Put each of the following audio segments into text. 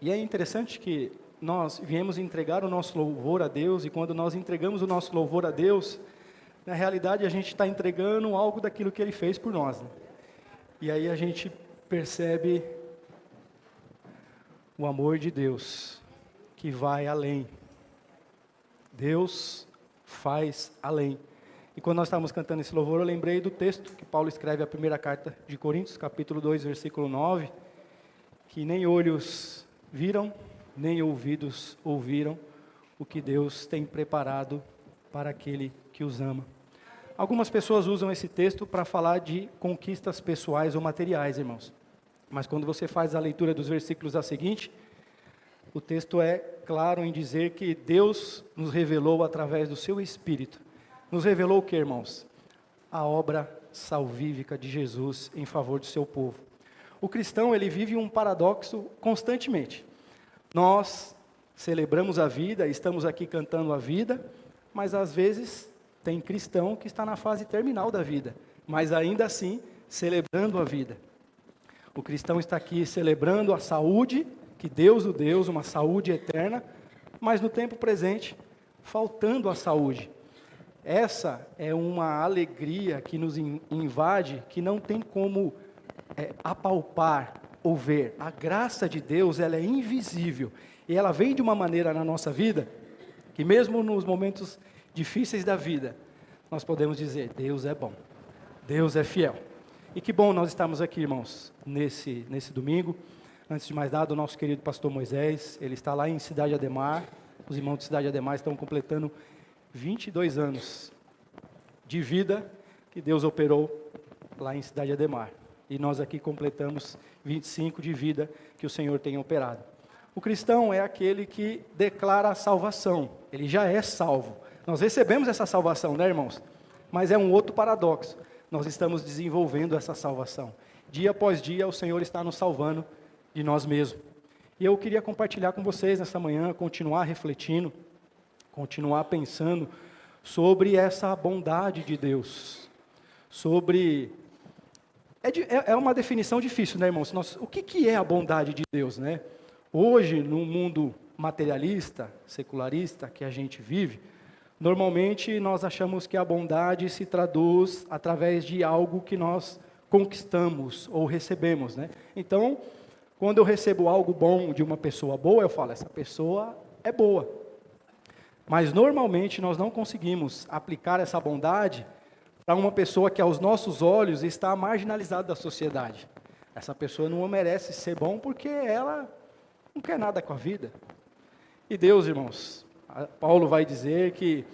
E é interessante que nós viemos entregar o nosso louvor a Deus, e quando nós entregamos o nosso louvor a Deus, na realidade a gente está entregando algo daquilo que Ele fez por nós, né? E aí a gente percebe o amor de Deus, que vai além. Deus faz além. E quando nós estávamos cantando esse louvor, eu lembrei do texto que Paulo escreve a primeira carta de Coríntios, capítulo 2, versículo 9, que nem olhos viram, nem ouvidos ouviram o que Deus tem preparado para aquele que os ama. Algumas pessoas usam esse texto para falar de conquistas pessoais ou materiais, irmãos. Mas quando você faz a leitura dos versículos a seguinte, o texto é claro em dizer que Deus nos revelou através do seu Espírito. Nos revelou o que, irmãos? A obra salvífica de Jesus em favor do seu povo. O cristão, ele vive um paradoxo constantemente. Nós celebramos a vida, estamos aqui cantando a vida, mas às vezes tem cristão que está na fase terminal da vida, mas ainda assim celebrando a vida. O cristão está aqui celebrando a saúde que Deus nos deu, uma saúde eterna, mas no tempo presente, faltando a saúde. Essa é uma alegria que nos invade, que não tem como apalpar ou ver. A graça de Deus, ela é invisível, e ela vem de uma maneira na nossa vida, que mesmo nos momentos difíceis da vida, nós podemos dizer, Deus é bom, Deus é fiel. E que bom nós estamos aqui, irmãos, nesse domingo. Antes de mais nada, o nosso querido pastor Moisés, ele está lá em Cidade Ademar. Os irmãos de Cidade Ademar estão completando 22 anos de vida que Deus operou lá em Cidade Ademar. E nós aqui completamos 25 de vida que o Senhor tem operado. O cristão é aquele que declara a salvação. Ele já é salvo. Nós recebemos essa salvação, né, irmãos? Mas é um outro paradoxo. Nós estamos desenvolvendo essa salvação. Dia após dia, o Senhor está nos salvando de nós mesmos. E eu queria compartilhar com vocês nessa manhã, continuar refletindo, continuar pensando sobre essa bondade de Deus. Sobre... É uma definição difícil, né, irmãos? O que é a bondade de Deus, né? Hoje, no mundo materialista, secularista que a gente vive, normalmente nós achamos que a bondade se traduz através de algo que nós conquistamos ou recebemos, né? Então, quando eu recebo algo bom de uma pessoa boa, eu falo, essa pessoa é boa. Mas normalmente nós não conseguimos aplicar essa bondade para uma pessoa que aos nossos olhos está marginalizada da sociedade. Essa pessoa não merece ser bom porque ela não quer nada com a vida. E Deus, irmãos, Paulo vai dizer que,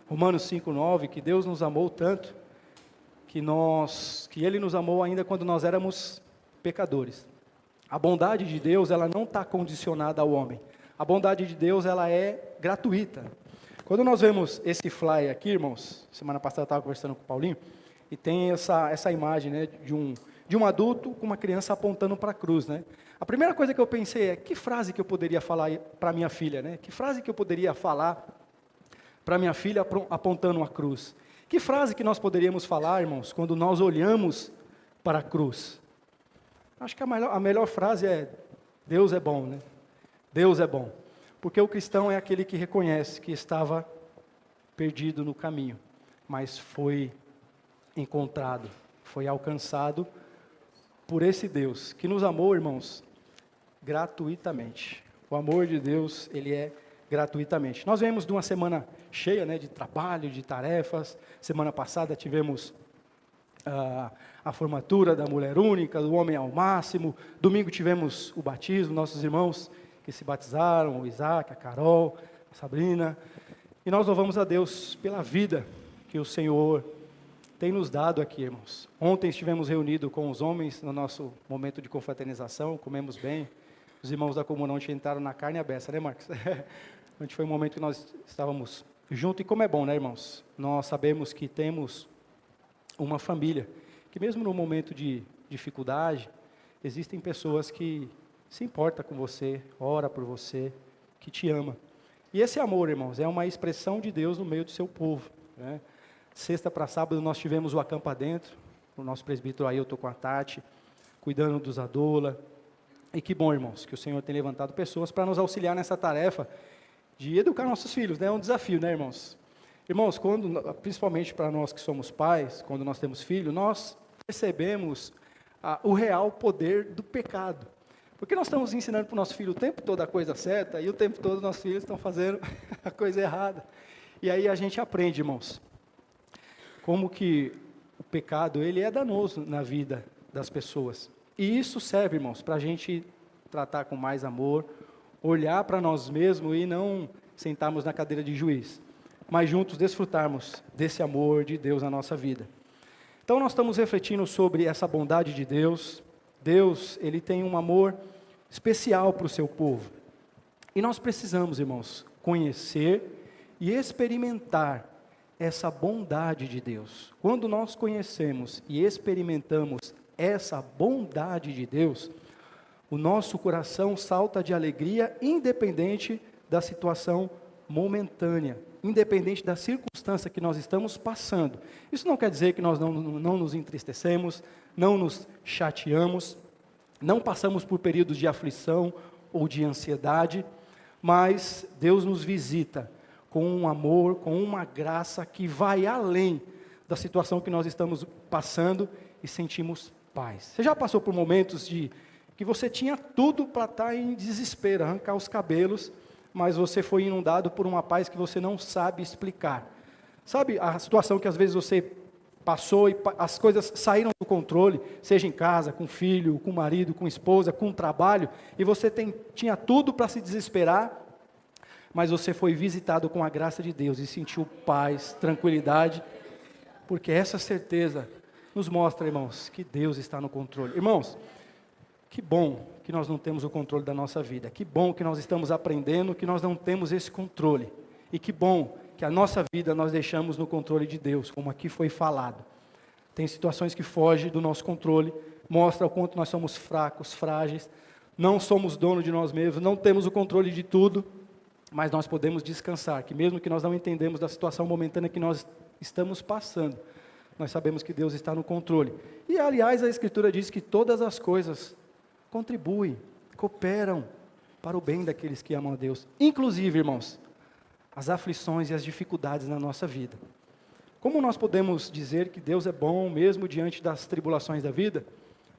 Romanos 5,9, que Deus nos amou tanto, que Ele nos amou ainda quando nós éramos pecadores. A bondade de Deus, ela não está condicionada ao homem. A bondade de Deus, ela é gratuita. Quando nós vemos esse flyer aqui, irmãos, semana passada eu estava conversando com o Paulinho, e tem essa imagem, né, de um adulto com uma criança apontando para a cruz, né? A primeira coisa que eu pensei é, que frase que eu poderia falar para minha filha, né? Que frase que eu poderia falar para minha filha apontando a cruz? Que frase que nós poderíamos falar, irmãos, quando nós olhamos para a cruz? Acho que a melhor frase é, Deus é bom, né? Deus é bom. Porque o cristão é aquele que reconhece que estava perdido no caminho, mas foi encontrado, foi alcançado por esse Deus, que nos amou, irmãos, gratuitamente. O amor de Deus, ele é gratuitamente. Nós viemos de uma semana cheia, né, de trabalho, de tarefas. Semana passada tivemos a formatura da mulher única, do homem ao máximo. Domingo tivemos o batismo, nossos irmãos que se batizaram, o Isaac, a Carol, a Sabrina. E nós louvamos a Deus pela vida que o Senhor tem nos dado aqui, irmãos. Ontem estivemos reunidos com os homens no nosso momento de confraternização, comemos bem. Os irmãos da comunhão entraram na carne e a beça, né, Marcos? Foi um momento que nós estávamos juntos, e como é bom, né, irmãos? Nós sabemos que temos uma família, que mesmo no momento de dificuldade, existem pessoas que se importam com você, ora por você, que te ama. E esse amor, irmãos, é uma expressão de Deus no meio do seu povo, né? Sexta para sábado nós tivemos o Acampa Dentro, o nosso presbítero aí, eu estou com a Tati, cuidando dos Adola, E que bom, irmãos, que o Senhor tem levantado pessoas para nos auxiliar nessa tarefa de educar nossos filhos, né? É um desafio, né, irmãos? Irmãos, principalmente para nós que somos pais, quando nós temos filhos, nós percebemos o real poder do pecado. Porque nós estamos ensinando para o nosso filho o tempo todo a coisa certa, e o tempo todo nossos filhos estão fazendo a coisa errada. E aí a gente aprende, irmãos, como que o pecado, ele é danoso na vida das pessoas. E isso serve, irmãos, para a gente tratar com mais amor, olhar para nós mesmos e não sentarmos na cadeira de juiz, mas juntos desfrutarmos desse amor de Deus na nossa vida. Então nós estamos refletindo sobre essa bondade de Deus. Deus, ele tem um amor especial para o seu povo. E nós precisamos, irmãos, conhecer e experimentar essa bondade de Deus. Quando nós conhecemos e experimentamos essa bondade de Deus, o nosso coração salta de alegria, independente da situação momentânea, independente da circunstância que nós estamos passando. Isso não quer dizer que nós não nos entristecemos, não nos chateamos, não passamos por períodos de aflição ou de ansiedade, mas Deus nos visita com um amor, com uma graça que vai além da situação que nós estamos passando e sentimos paz. Você já passou por momentos que você tinha tudo para estar em desespero, arrancar os cabelos, mas você foi inundado por uma paz que você não sabe explicar? Sabe a situação que às vezes você passou e as coisas saíram do controle, seja em casa, com filho, com marido, com esposa, com trabalho, e você tinha tudo para se desesperar, mas você foi visitado com a graça de Deus e sentiu paz, tranquilidade, porque essa certeza nos mostra, irmãos, que Deus está no controle. Irmãos, que bom que nós não temos o controle da nossa vida, que bom que nós estamos aprendendo que nós não temos esse controle, e que bom que a nossa vida nós deixamos no controle de Deus, como aqui foi falado. Tem situações que fogem do nosso controle, mostra o quanto nós somos fracos, frágeis, não somos dono de nós mesmos, não temos o controle de tudo, mas nós podemos descansar, que mesmo que nós não entendemos da situação momentânea que nós estamos passando, nós sabemos que Deus está no controle. E aliás, a Escritura diz que todas as coisas contribuem, cooperam para o bem daqueles que amam a Deus, inclusive, irmãos, as aflições e as dificuldades na nossa vida. Como nós podemos dizer que Deus é bom mesmo diante das tribulações da vida?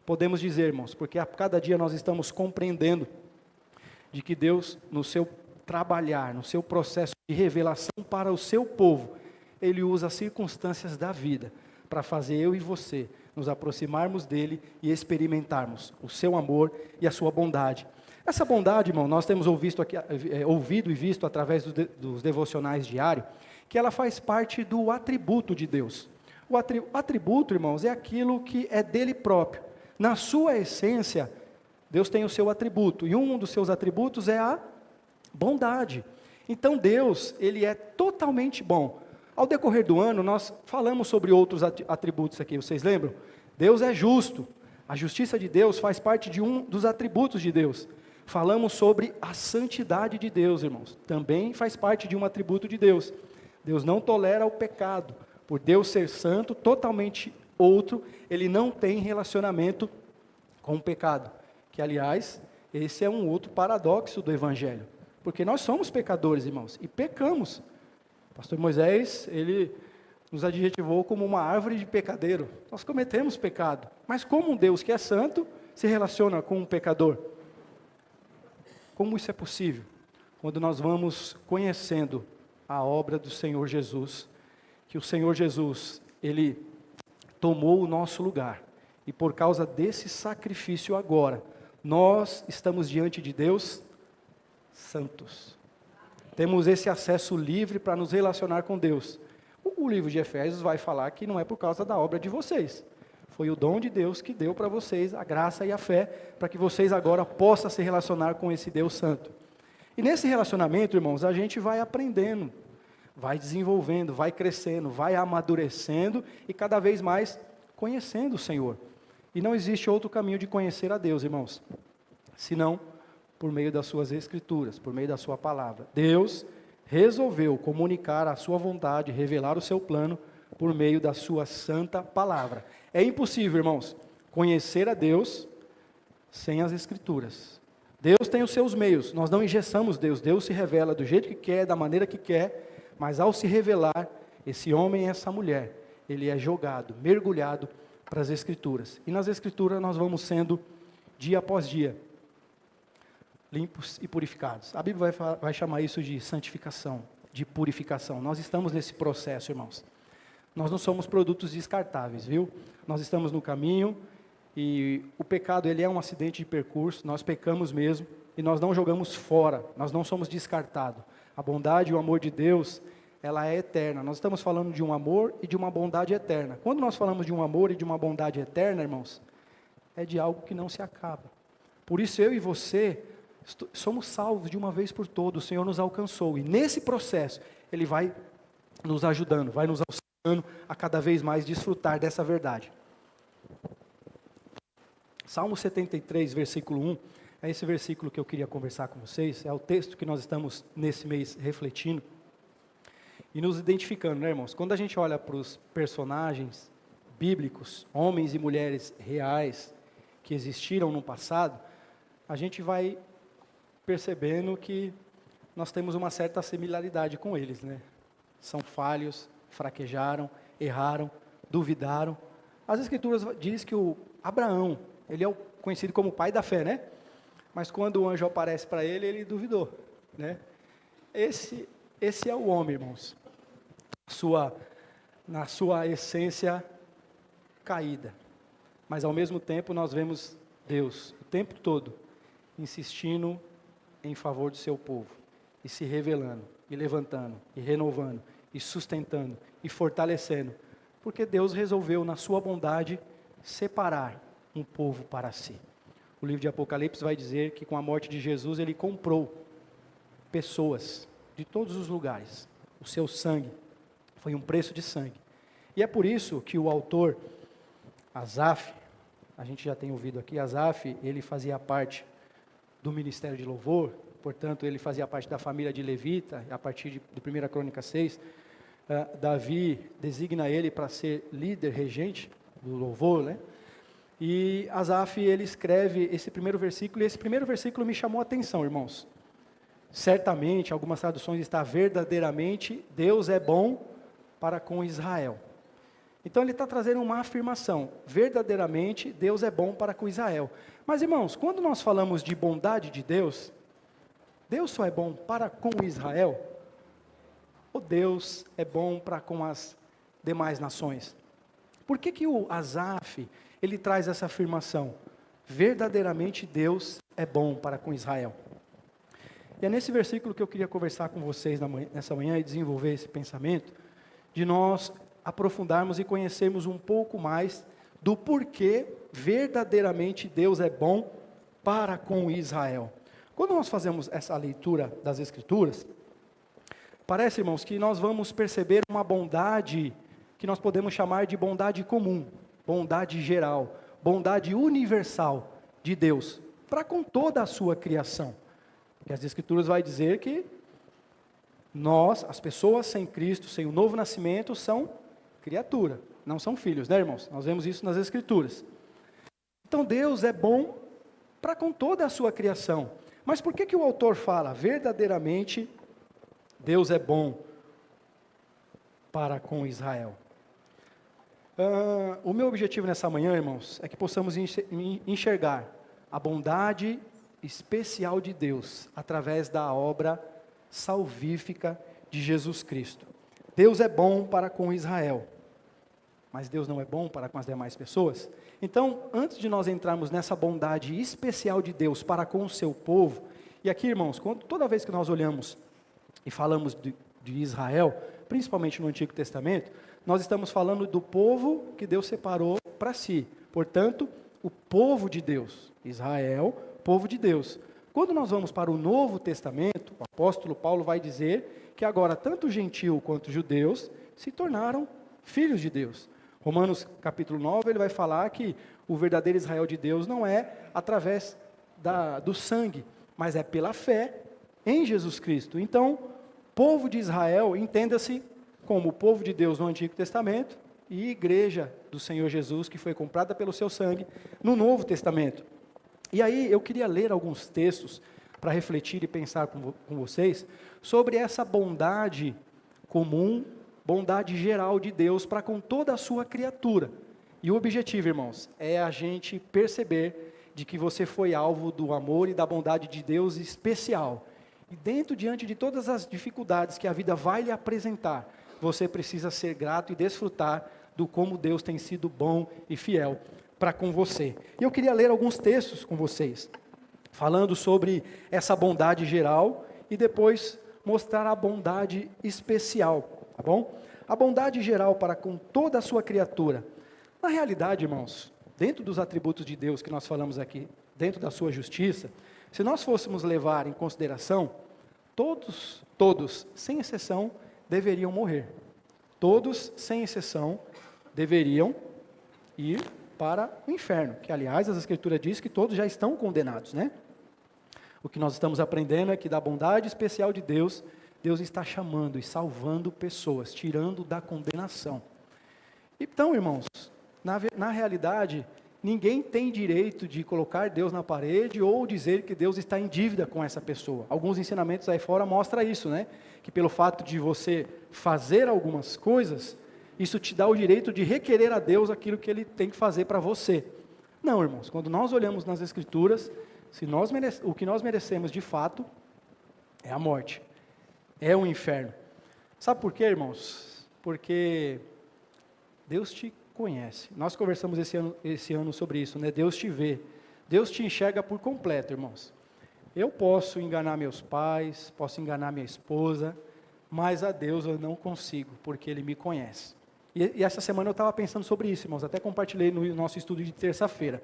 Podemos dizer, irmãos, porque a cada dia nós estamos compreendendo de que Deus, no seu trabalhar, no seu processo de revelação para o seu povo, Ele usa as circunstâncias da vida para fazer eu e você nos aproximarmos dEle e experimentarmos o seu amor e a sua bondade. Essa bondade, irmão, nós temos ouvido e visto através dos devocionais diários, que ela faz parte do atributo de Deus. O atributo, irmãos, é aquilo que é dele próprio. Na sua essência, Deus tem o seu atributo, e um dos seus atributos é a bondade. Então Deus, Ele é totalmente bom. Ao decorrer do ano, nós falamos sobre outros atributos aqui, vocês lembram? Deus é justo, a justiça de Deus faz parte de um dos atributos de Deus. Falamos sobre a santidade de Deus, irmãos, também faz parte de um atributo de Deus. Deus não tolera o pecado, por Deus ser santo, totalmente outro, Ele não tem relacionamento com o pecado, que aliás, esse é um outro paradoxo do Evangelho, porque nós somos pecadores, irmãos, e pecamos. O pastor Moisés, ele nos adjetivou como uma árvore de pecadeiro. Nós cometemos pecado, mas como um Deus que é santo se relaciona com um pecador? Como isso é possível? Quando nós vamos conhecendo a obra do Senhor Jesus, que o Senhor Jesus, Ele tomou o nosso lugar, e por causa desse sacrifício agora, nós estamos diante de Deus santos. Temos esse acesso livre para nos relacionar com Deus. O livro de Efésios vai falar que não é por causa da obra de vocês. Foi o dom de Deus que deu para vocês a graça e a fé, para que vocês agora possam se relacionar com esse Deus santo. E nesse relacionamento, irmãos, a gente vai aprendendo, vai desenvolvendo, vai crescendo, vai amadurecendo e cada vez mais conhecendo o Senhor. E não existe outro caminho de conhecer a Deus, irmãos, senão por meio das suas escrituras, por meio da sua palavra. Deus resolveu comunicar a sua vontade, revelar o seu plano por meio da sua santa palavra. É impossível, irmãos, conhecer a Deus sem as Escrituras. Deus tem os seus meios, nós não engessamos Deus, Deus se revela do jeito que quer, da maneira que quer, mas ao se revelar, esse homem e essa mulher, ele é jogado, mergulhado para as Escrituras. E nas Escrituras nós vamos sendo, dia após dia, limpos e purificados. A Bíblia vai chamar isso de santificação, de purificação. Nós estamos nesse processo, irmãos. Nós não somos produtos descartáveis, viu? Nós estamos no caminho e o pecado, ele é um acidente de percurso, nós pecamos mesmo e nós não jogamos fora, nós não somos descartados. A bondade e o amor de Deus, ela é eterna. Nós estamos falando de um amor e de uma bondade eterna. Quando nós falamos de um amor e de uma bondade eterna, irmãos, é de algo que não se acaba. Por isso eu e você somos salvos de uma vez por todas, o Senhor nos alcançou. E nesse processo, Ele vai nos ajudando, vai nos auxiliando a cada vez mais desfrutar dessa verdade. Salmo 73, versículo 1, é esse versículo que eu queria conversar com vocês, é o texto que nós estamos nesse mês refletindo e nos identificando, né, irmãos? Quando a gente olha para os personagens bíblicos, homens e mulheres reais que existiram no passado, a gente vai percebendo que nós temos uma certa similaridade com eles, né? São falhos, fraquejaram, erraram, duvidaram. As Escrituras dizem que o Abraão, ele é conhecido como o pai da fé, né? Mas quando o anjo aparece para ele, ele duvidou, né? Esse é o homem, irmãos. Na sua essência caída. Mas ao mesmo tempo nós vemos Deus, o tempo todo, insistindo em favor do seu povo. E se revelando, e levantando, e renovando, e sustentando, e fortalecendo. Porque Deus resolveu, na sua bondade, separar um povo para si. O livro de Apocalipse vai dizer que com a morte de Jesus, Ele comprou pessoas de todos os lugares. O seu sangue foi um preço de sangue. E é por isso que o autor, Asaf, a gente já tem ouvido aqui, Asaf, ele fazia parte do ministério de louvor, portanto, ele fazia parte da família de Levita, a partir de 1 Crônica 6, Davi designa ele para ser líder, regente do louvor, né? E Asaf, ele escreve esse primeiro versículo, e esse primeiro versículo me chamou a atenção, irmãos. Certamente, algumas traduções está verdadeiramente, Deus é bom para com Israel. Então ele está trazendo uma afirmação, verdadeiramente Deus é bom para com Israel. Mas irmãos, quando nós falamos de bondade de Deus, Deus só é bom para com Israel? Ou Deus é bom para com as demais nações? Por que o Asaf, ele traz essa afirmação? Verdadeiramente Deus é bom para com Israel. E é nesse versículo que eu queria conversar com vocês nessa manhã e desenvolver esse pensamento, de nós aprofundarmos e conhecermos um pouco mais do porquê verdadeiramente Deus é bom para com Israel. Quando nós fazemos essa leitura das Escrituras, parece, irmãos, que nós vamos perceber uma bondade que nós podemos chamar de bondade comum, bondade geral, bondade universal de Deus, para com toda a sua criação. Porque as Escrituras vai dizer que nós, as pessoas sem Cristo, sem o novo nascimento, são criatura, não são filhos, né, irmãos? Nós vemos isso nas Escrituras. Então Deus é bom para com toda a sua criação. Mas por que o autor fala verdadeiramente Deus é bom para com Israel? O meu objetivo nessa manhã, irmãos, é que possamos enxergar a bondade especial de Deus através da obra salvífica de Jesus Cristo. Deus é bom para com Israel, mas Deus não é bom para com as demais pessoas? Então, antes de nós entrarmos nessa bondade especial de Deus para com o seu povo, e aqui, irmãos, toda vez que nós olhamos e falamos de Israel, principalmente no Antigo Testamento, nós estamos falando do povo que Deus separou para si. Portanto, o povo de Deus, Israel, povo de Deus. Quando nós vamos para o Novo Testamento, o apóstolo Paulo vai dizer que agora tanto gentil quanto judeus se tornaram filhos de Deus. Romanos capítulo 9, ele vai falar que o verdadeiro Israel de Deus não é através do sangue, mas é pela fé em Jesus Cristo. Então, povo de Israel, entenda-se como o povo de Deus no Antigo Testamento e igreja do Senhor Jesus, que foi comprada pelo seu sangue no Novo Testamento. E aí eu queria ler alguns textos para refletir e pensar com vocês sobre essa bondade comum, bondade geral de Deus para com toda a sua criatura. E o objetivo, irmãos, é a gente perceber de que você foi alvo do amor e da bondade de Deus especial. E diante de todas as dificuldades que a vida vai lhe apresentar, você precisa ser grato e desfrutar do como Deus tem sido bom e fiel para com você. E eu queria ler alguns textos com vocês, falando sobre essa bondade geral e depois mostrar a bondade especial, tá bom? A bondade geral para com toda a sua criatura. Na realidade, irmãos, dentro dos atributos de Deus que nós falamos aqui, dentro da sua justiça, se nós fôssemos levar em consideração, todos, sem exceção, deveriam morrer. Todos, sem exceção, deveriam ir para o inferno, que aliás as escrituras diz que todos já estão condenados, né? O que nós estamos aprendendo é que da bondade especial de Deus, Deus está chamando e salvando pessoas, tirando da condenação. Então, irmãos, na realidade, ninguém tem direito de colocar Deus na parede ou dizer que Deus está em dívida com essa pessoa. Alguns ensinamentos aí fora mostram isso, né? Que pelo fato de você fazer algumas coisas, isso te dá o direito de requerer a Deus aquilo que Ele tem que fazer para você. Não, irmãos, quando nós olhamos nas Escrituras, o que nós merecemos de fato é a morte, é o inferno. Sabe por quê, irmãos? Porque Deus te conhece. Nós conversamos esse ano sobre isso, né? Deus te vê, Deus te enxerga por completo, irmãos. Eu posso enganar meus pais, posso enganar minha esposa, mas a Deus eu não consigo, porque Ele me conhece. E essa semana eu estava pensando sobre isso, irmãos, até compartilhei no nosso estudo de terça-feira.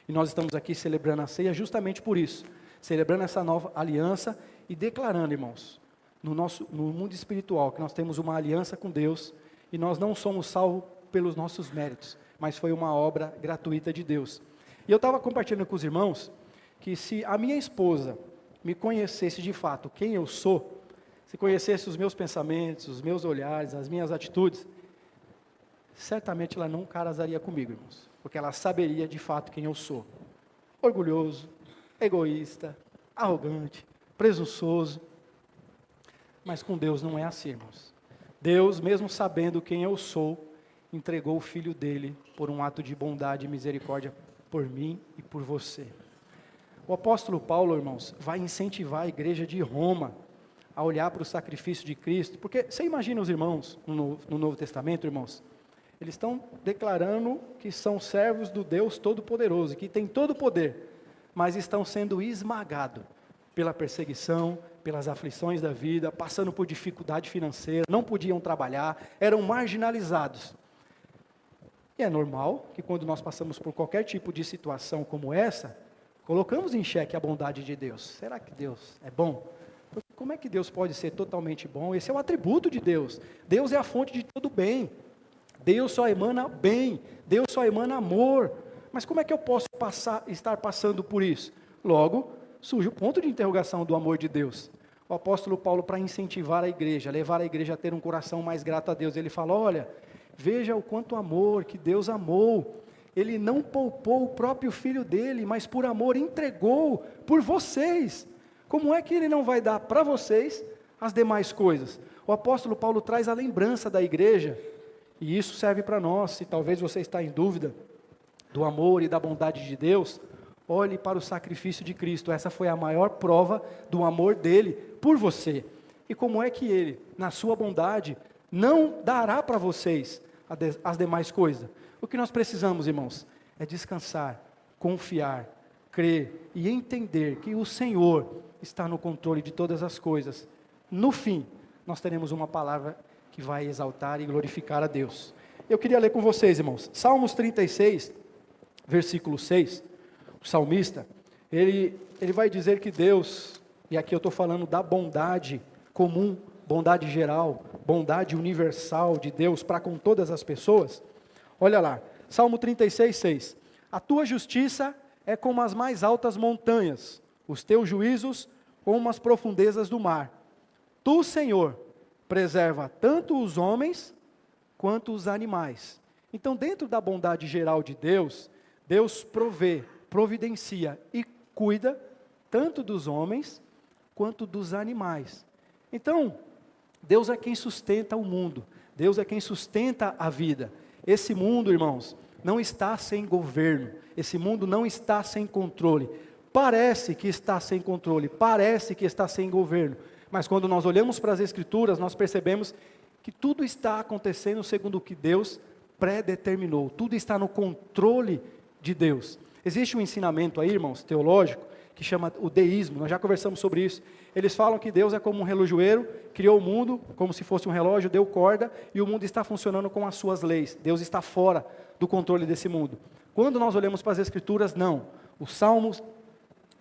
E nós estamos aqui celebrando a ceia justamente por isso, celebrando essa nova aliança e declarando, irmãos, no mundo espiritual, que nós temos uma aliança com Deus e nós não somos salvos pelos nossos méritos, mas foi uma obra gratuita de Deus. E eu estava compartilhando com os irmãos que se a minha esposa me conhecesse de fato quem eu sou, se conhecesse os meus pensamentos, os meus olhares, as minhas atitudes, certamente ela não casaria comigo, irmãos, porque ela saberia de fato quem eu sou. Orgulhoso, egoísta, arrogante, presunçoso. Mas com Deus não é assim, irmãos. Deus, mesmo sabendo quem eu sou, entregou o Filho dele por um ato de bondade e misericórdia por mim e por você. O apóstolo Paulo, irmãos, vai incentivar a igreja de Roma a olhar para o sacrifício de Cristo, porque você imagina os irmãos no Novo Testamento, irmãos, eles estão declarando que são servos do Deus Todo-Poderoso, que tem todo o poder, mas estão sendo esmagados pela perseguição, pelas aflições da vida, passando por dificuldade financeira, não podiam trabalhar, eram marginalizados. E é normal que quando nós passamos por qualquer tipo de situação como essa, colocamos em xeque a bondade de Deus. Será que Deus é bom? Como é que Deus pode ser totalmente bom? Esse é o atributo de Deus. Deus é a fonte de todo bem. Deus só emana bem. Deus só emana amor. Mas como é que eu posso estar passando por isso? Logo, surge o ponto de interrogação do amor de Deus. O apóstolo Paulo, para incentivar a igreja, levar a igreja a ter um coração mais grato a Deus, ele fala, olha, veja o quanto amor que Deus amou. Ele não poupou o próprio Filho dele, mas por amor entregou por vocês. Como é que Ele não vai dar para vocês as demais coisas? O apóstolo Paulo traz a lembrança da igreja, e isso serve para nós. Se talvez você está em dúvida do amor e da bondade de Deus, olhe para o sacrifício de Cristo. Essa foi a maior prova do amor dele por você. E como é que Ele, na sua bondade, não dará para vocês as demais coisas? O que nós precisamos, irmãos, é descansar, confiar, crer e entender que o Senhor está no controle de todas as coisas. No fim, nós teremos uma palavra que vai exaltar e glorificar a Deus. Eu queria ler com vocês, irmãos, Salmos 36, versículo 6, o salmista, ele vai dizer que Deus, e aqui eu estou falando da bondade comum, bondade geral, bondade universal de Deus para com todas as pessoas. Olha lá, Salmo 36, 6, a tua justiça é como as mais altas montanhas, os teus juízos como as profundezas do mar. Tu, Senhor, preserva tanto os homens quanto os animais. Então, dentro da bondade geral de Deus, Deus provê providencia e cuida tanto dos homens quanto dos animais. Então, Deus é quem sustenta o mundo. Deus é quem sustenta a vida. Esse mundo, irmãos, não está sem governo. Esse mundo não está sem controle. Parece que está sem controle, parece que está sem governo. Mas quando nós olhamos para as Escrituras, nós percebemos que tudo está acontecendo segundo o que Deus predeterminou. Tudo está no controle de Deus. Existe um ensinamento aí, irmãos, teológico, que chama o deísmo. Nós já conversamos sobre isso. Eles falam que Deus é como um relojoeiro, criou o mundo como se fosse um relógio, deu corda, e o mundo está funcionando com as suas leis. Deus está fora do controle desse mundo. Quando nós olhamos para as Escrituras, não. Os Salmos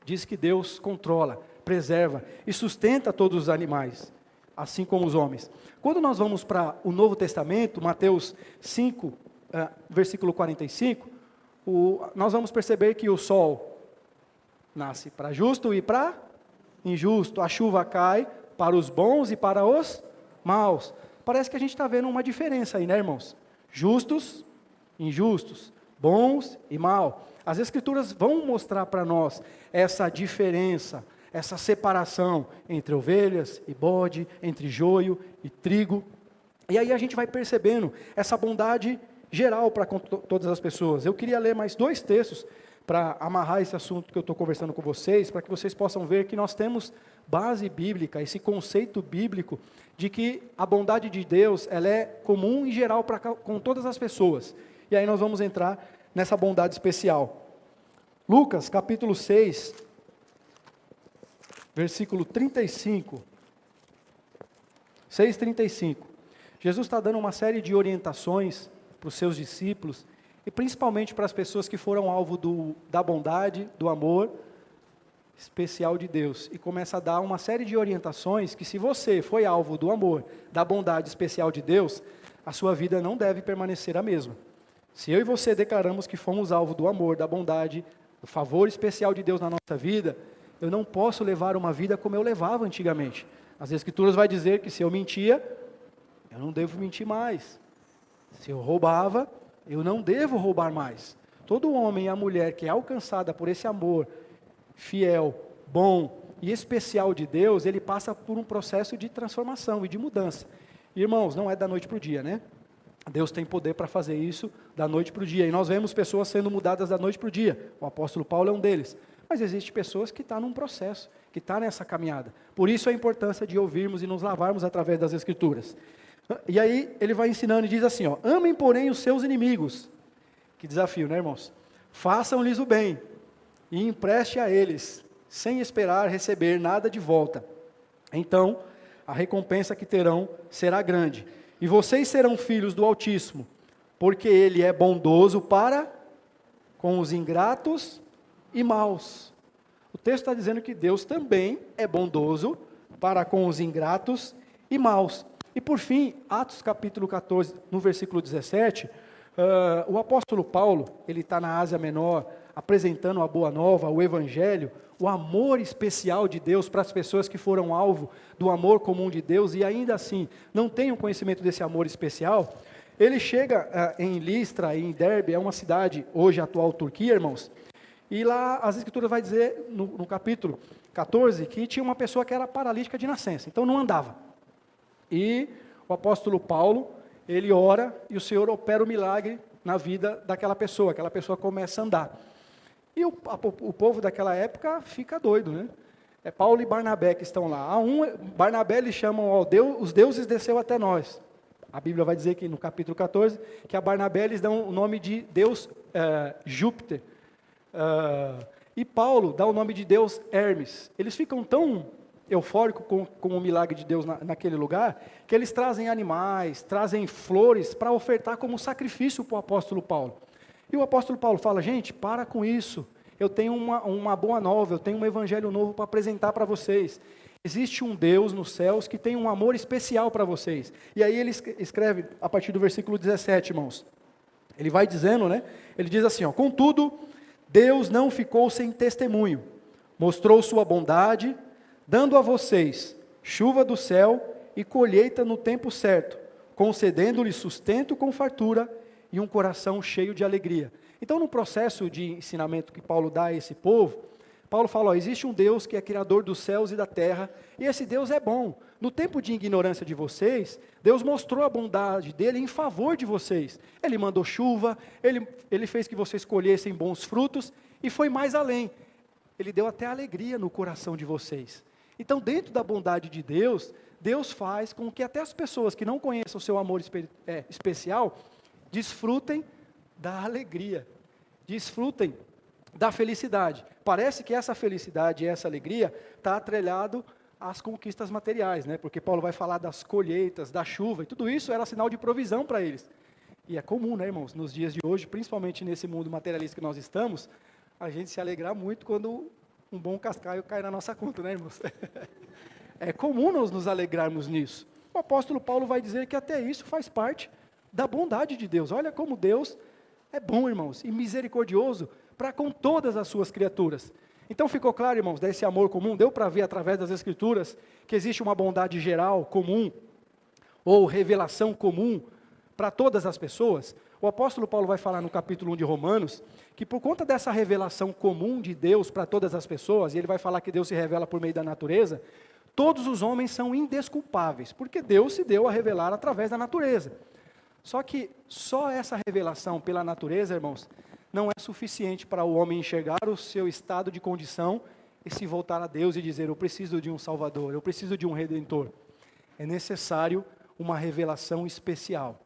diz que Deus controla, preserva e sustenta todos os animais, assim como os homens. Quando nós vamos para o Novo Testamento, Mateus 5, versículo 45, nós vamos perceber que o sol nasce para justo e para injusto, a chuva cai para os bons e para os maus. Parece que a gente está vendo uma diferença aí, né, irmãos? Justos, injustos, bons e maus. As Escrituras vão mostrar para nós essa diferença, essa separação entre ovelhas e bode, entre joio e trigo. E aí a gente vai percebendo essa bondade geral para todas as pessoas. Eu queria ler mais 2 textos para amarrar esse assunto que eu estou conversando com vocês, para que vocês possam ver que nós temos base bíblica, esse conceito bíblico de que a bondade de Deus, ela é comum e geral com todas as pessoas. E aí nós vamos entrar nessa bondade especial. Lucas, capítulo 6, versículo 35. 6,35. Jesus está dando uma série de orientações para os seus discípulos, e principalmente para as pessoas que foram alvo da bondade, do amor especial de Deus. E começa a dar uma série de orientações que, se você foi alvo do amor, da bondade especial de Deus, a sua vida não deve permanecer a mesma. Se eu e você declaramos que fomos alvo do amor, da bondade, do favor especial de Deus na nossa vida, eu não posso levar uma vida como eu levava antigamente. As Escrituras vai dizer que se eu mentia, eu não devo mentir mais. Se eu roubava, eu não devo roubar mais. Todo homem e a mulher que é alcançada por esse amor fiel, bom e especial de Deus, ele passa por um processo de transformação e de mudança. Irmãos, não é da noite para o dia, né? Deus tem poder para fazer isso da noite para o dia. E nós vemos pessoas sendo mudadas da noite para o dia. O apóstolo Paulo é um deles. Mas existem pessoas que estão num processo, que estão nessa caminhada. Por isso a importância de ouvirmos e nos lavarmos através das Escrituras. E aí ele vai ensinando e diz assim, ó, amem porém os seus inimigos. Que desafio, né, irmãos? Façam-lhes o bem e empreste a eles, sem esperar receber nada de volta. Então, a recompensa que terão será grande. E vocês serão filhos do Altíssimo, porque Ele é bondoso para com os ingratos e maus. O texto está dizendo que Deus também é bondoso para com os ingratos e maus. E por fim, Atos capítulo 14, no versículo 17, o apóstolo Paulo, ele está na Ásia Menor, apresentando a boa nova, o evangelho, o amor especial de Deus para as pessoas que foram alvo do amor comum de Deus e ainda assim não têm o conhecimento desse amor especial. Ele chega em Listra e em Derbe, é uma cidade hoje atual Turquia, irmãos, e lá as Escrituras vai dizer no capítulo 14 que tinha uma pessoa que era paralítica de nascença, então não andava. E o apóstolo Paulo, ele ora e o Senhor opera o milagre na vida daquela pessoa, aquela pessoa começa a andar. E o povo daquela época fica doido, né? É Paulo e Barnabé que estão lá. Barnabé eles chamam ao Deus, os deuses desceu até nós. A Bíblia vai dizer que no capítulo 14, que a Barnabé eles dão o nome de Deus Júpiter. E Paulo dá o nome de Deus Hermes. Eles ficam tão eufóricos com o milagre de Deus naquele lugar, que eles trazem animais, trazem flores para ofertar como sacrifício para o apóstolo Paulo. E o apóstolo Paulo fala, gente, para com isso, eu tenho uma boa nova, eu tenho um evangelho novo para apresentar para vocês. Existe um Deus nos céus que tem um amor especial para vocês. E aí ele escreve, a partir do versículo 17, irmãos, ele vai dizendo, né, ele diz assim, ó, contudo, Deus não ficou sem testemunho, mostrou sua bondade, dando a vocês chuva do céu e colheita no tempo certo, concedendo-lhes sustento com fartura e um coração cheio de alegria. Então, no processo de ensinamento que Paulo dá a esse povo, Paulo fala, ó, existe um Deus que é criador dos céus e da terra, e esse Deus é bom. No tempo de ignorância de vocês, Deus mostrou a bondade dele em favor de vocês. Ele mandou chuva, ele fez que vocês colhessem bons frutos, e foi mais além. Ele deu até alegria no coração de vocês. Então, dentro da bondade de Deus, Deus faz com que até as pessoas que não conheçam o seu amor especial, desfrutem da alegria, desfrutem da felicidade. Parece que essa felicidade e essa alegria está atrelado às conquistas materiais, né? Porque Paulo vai falar das colheitas, da chuva, e tudo isso era sinal de provisão para eles. E é comum, né, irmãos, nos dias de hoje, principalmente nesse mundo materialista que nós estamos, a gente se alegrar muito quando um bom cascaio cai na nossa conta, né, irmãos? É comum nós nos alegrarmos nisso. O apóstolo Paulo vai dizer que até isso faz parte da bondade de Deus. Olha como Deus é bom, irmãos, e misericordioso para com todas as suas criaturas. Então ficou claro, irmãos, desse amor comum, deu para ver através das Escrituras que existe uma bondade geral, comum, ou revelação comum para todas as pessoas. O apóstolo Paulo vai falar no capítulo 1 de Romanos, que por conta dessa revelação comum de Deus para todas as pessoas, e ele vai falar que Deus se revela por meio da natureza, todos os homens são indesculpáveis, porque Deus se deu a revelar através da natureza. Só que só essa revelação pela natureza, irmãos, não é suficiente para o homem enxergar o seu estado de condição e se voltar a Deus e dizer, eu preciso de um Salvador, eu preciso de um Redentor. É necessário uma revelação especial.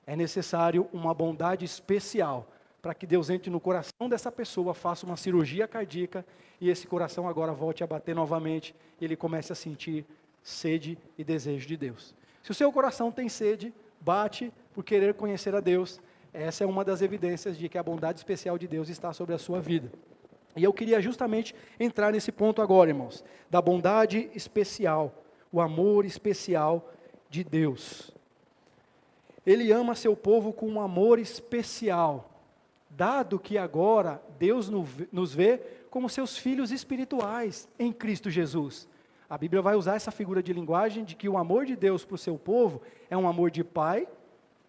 É necessário uma bondade especial para que Deus entre no coração dessa pessoa, faça uma cirurgia cardíaca e esse coração agora volte a bater novamente e ele comece a sentir sede e desejo de Deus. Se o seu coração tem sede, bate por querer conhecer a Deus, essa é uma das evidências de que a bondade especial de Deus está sobre a sua vida. E eu queria justamente entrar nesse ponto agora, irmãos, da bondade especial, o amor especial de Deus. Ele ama seu povo com um amor especial, dado que agora Deus nos vê como seus filhos espirituais em Cristo Jesus. A Bíblia vai usar essa figura de linguagem de que o amor de Deus para o seu povo é um amor de pai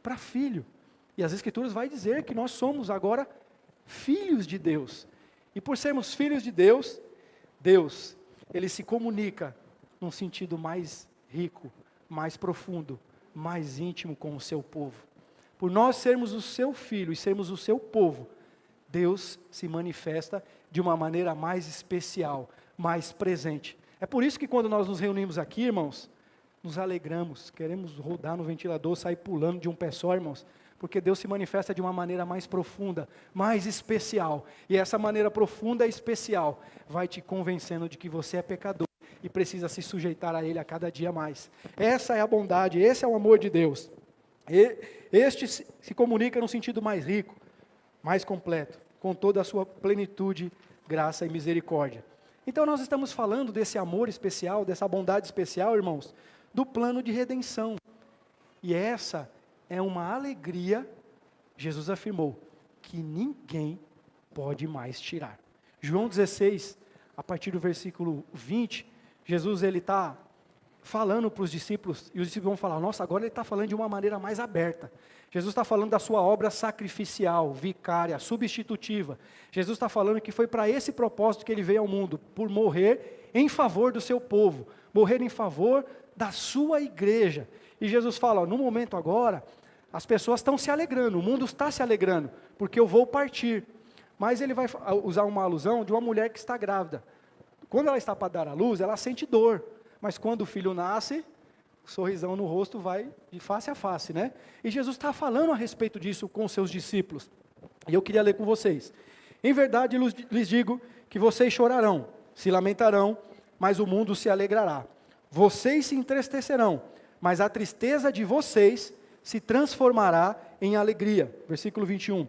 para filho. E as Escrituras vai dizer que nós somos agora filhos de Deus. E por sermos filhos de Deus, Deus, ele se comunica num sentido mais rico, mais profundo, mais íntimo com o seu povo. Por nós sermos o seu filho e sermos o seu povo, Deus se manifesta de uma maneira mais especial, mais presente. É por isso que quando nós nos reunimos aqui, irmãos, nos alegramos, queremos rodar no ventilador, sair pulando de um pé só, irmãos, porque Deus se manifesta de uma maneira mais profunda, mais especial. E essa maneira profunda e especial vai te convencendo de que você é pecador e precisa se sujeitar a Ele a cada dia mais. Essa é a bondade, esse é o amor de Deus. E este se comunica num sentido mais rico, mais completo, com toda a sua plenitude, graça e misericórdia. Então nós estamos falando desse amor especial, dessa bondade especial, irmãos, do plano de redenção. E essa é uma alegria, Jesus afirmou, que ninguém pode mais tirar. João 16, a partir do versículo 20, Jesus ele está falando para os discípulos, e os discípulos vão falar, nossa, agora ele está falando de uma maneira mais aberta. Jesus está falando da sua obra sacrificial, vicária, substitutiva. Jesus está falando que foi para esse propósito que ele veio ao mundo, por morrer em favor do seu povo, morrer em favor da sua igreja. E Jesus fala, ó, no momento agora, as pessoas estão se alegrando, o mundo está se alegrando, porque eu vou partir. Mas ele vai usar uma alusão de uma mulher que está grávida. Quando ela está para dar à luz, ela sente dor. Mas quando o filho nasce, o sorrisão no rosto vai de face a face, né? E Jesus está falando a respeito disso com os seus discípulos. E eu queria ler com vocês. Em verdade lhes digo que vocês chorarão, se lamentarão, mas o mundo se alegrará. Vocês se entristecerão, mas a tristeza de vocês se transformará em alegria. Versículo 21.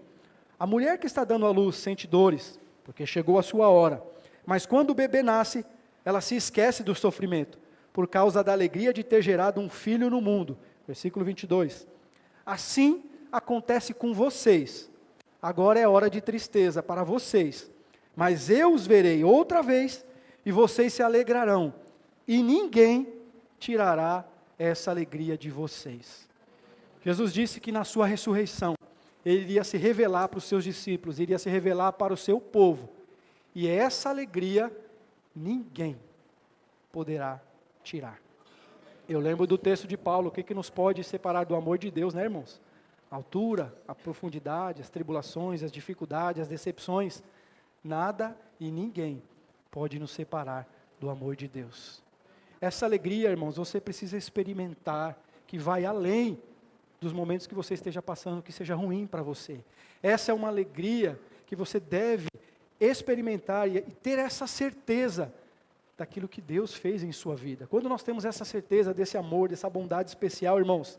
A mulher que está dando à luz sente dores, porque chegou a sua hora. Mas quando o bebê nasce, ela se esquece do sofrimento, por causa da alegria de ter gerado um filho no mundo. Versículo 22. Assim acontece com vocês. Agora é hora de tristeza para vocês. Mas eu os verei outra vez, e vocês se alegrarão. E ninguém tirará essa alegria de vocês. Jesus disse que na sua ressurreição, ele iria se revelar para os seus discípulos, iria se revelar para o seu povo. E essa alegria, ninguém poderá tirar. Eu lembro do texto de Paulo, o que nos pode separar do amor de Deus, né, irmãos? A altura, a profundidade, as tribulações, as dificuldades, as decepções. Nada e ninguém pode nos separar do amor de Deus. Essa alegria, irmãos, você precisa experimentar, que vai além dos momentos que você esteja passando, que seja ruim para você. Essa é uma alegria que você deve experimentar e ter essa certeza daquilo que Deus fez em sua vida. Quando nós temos essa certeza desse amor, dessa bondade especial, irmãos,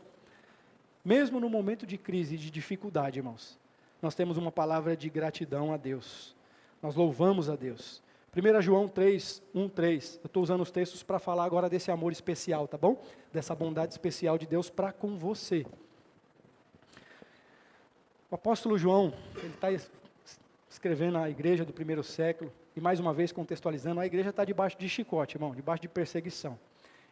mesmo no momento de crise e de dificuldade, irmãos, nós temos uma palavra de gratidão a Deus. Nós louvamos a Deus. 1 João 3, 1, 3. Eu estou usando os textos para falar agora desse amor especial, tá bom? Dessa bondade especial de Deus para com você. O apóstolo João, ele está escrevendo à igreja do primeiro século, e mais uma vez contextualizando, a igreja está debaixo de chicote, irmão, debaixo de perseguição.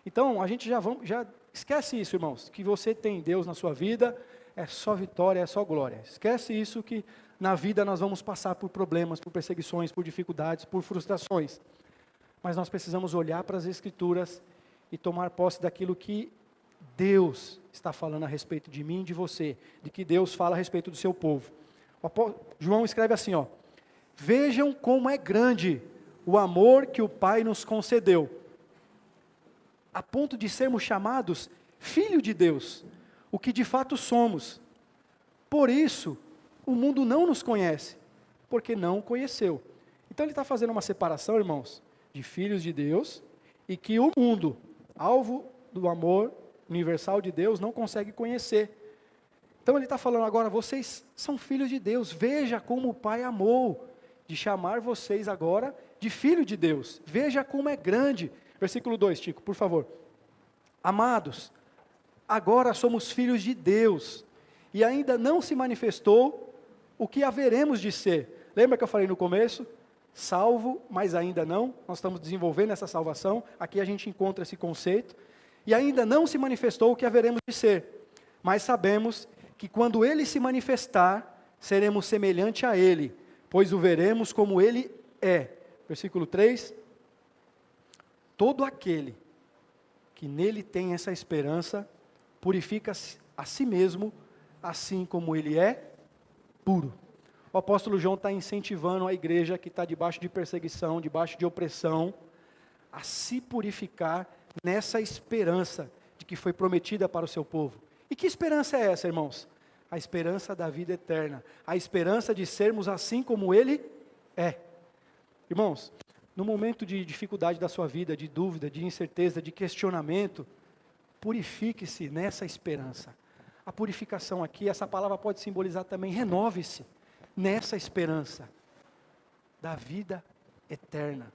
Então, a gente já esquece isso, irmãos, que você tem Deus na sua vida, é só vitória, é só glória. Esquece isso que na vida nós vamos passar por problemas, por perseguições, por dificuldades, por frustrações. Mas nós precisamos olhar para as Escrituras e tomar posse daquilo que Deus está falando a respeito de mim e de você, de que Deus fala a respeito do seu povo. João escreve assim, ó: vejam como é grande o amor que o Pai nos concedeu, a ponto de sermos chamados filho de Deus, o que de fato somos. Por isso, o mundo não nos conhece, porque não o conheceu. Então ele está fazendo uma separação, irmãos, de filhos de Deus, e que o mundo, alvo do amor universal de Deus, não consegue conhecer. Então ele está falando agora, vocês são filhos de Deus, veja como o Pai amou, de chamar vocês agora de filho de Deus, veja como é grande. Versículo 2, Tico, por favor. Amados, agora somos filhos de Deus, e ainda não se manifestou o que haveremos de ser. Lembra que eu falei no começo? Salvo, mas ainda não. Nós estamos desenvolvendo essa salvação. Aqui a gente encontra esse conceito. E ainda não se manifestou o que haveremos de ser. Mas sabemos que quando Ele se manifestar, seremos semelhante a Ele, pois o veremos como Ele é. Versículo 3. Todo aquele que nele tem essa esperança, purifica-se a si mesmo, assim como Ele é puro. O apóstolo João está incentivando a igreja que está debaixo de perseguição, debaixo de opressão, a se purificar nessa esperança de que foi prometida para o seu povo. E que esperança é essa, irmãos? A esperança da vida eterna, a esperança de sermos assim como Ele é. Irmãos, no momento de dificuldade da sua vida, de dúvida, de incerteza, de questionamento, purifique-se nessa esperança. A purificação aqui, essa palavra pode simbolizar também, renove-se nessa esperança da vida eterna.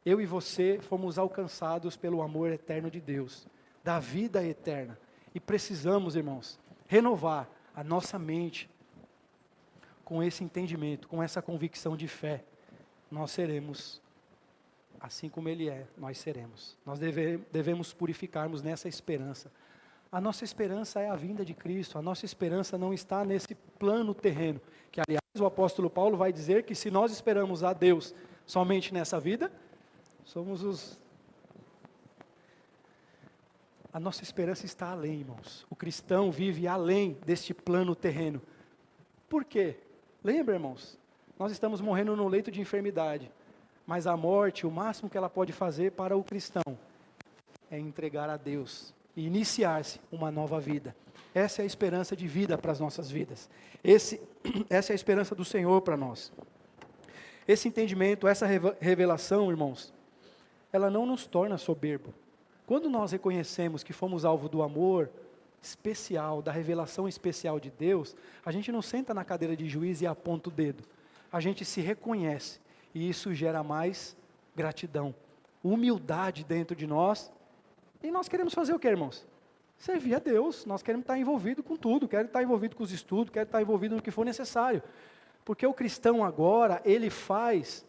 Eu e você fomos alcançados pelo amor eterno de Deus, da vida eterna. E precisamos, irmãos, renovar a nossa mente com esse entendimento, com essa convicção de fé. Nós seremos, assim como Ele é, nós seremos. Nós devemos purificarmos nessa esperança. A nossa esperança é a vinda de Cristo, a nossa esperança não está nesse plano terreno, que aliás o apóstolo Paulo vai dizer que se nós esperamos a Deus somente nessa vida, a nossa esperança está além, irmãos. O cristão vive além deste plano terreno. Por quê? Lembra, irmãos? Nós estamos morrendo no leito de enfermidade, mas a morte, o máximo que ela pode fazer para o cristão é entregar a Deus e iniciar-se uma nova vida. Essa é a esperança de vida para as nossas vidas. Essa é a esperança do Senhor para nós. Esse entendimento, essa revelação, irmãos, ela não nos torna soberbo. Quando nós reconhecemos que fomos alvo do amor especial, da revelação especial de Deus, a gente não senta na cadeira de juiz e aponta o dedo. A gente se reconhece e isso gera mais gratidão, humildade dentro de nós. E nós queremos fazer o que, irmãos? Servir a Deus. Nós queremos estar envolvido com tudo, queremos estar envolvido com os estudos, queremos estar envolvido no que for necessário. Porque o cristão agora, ele faz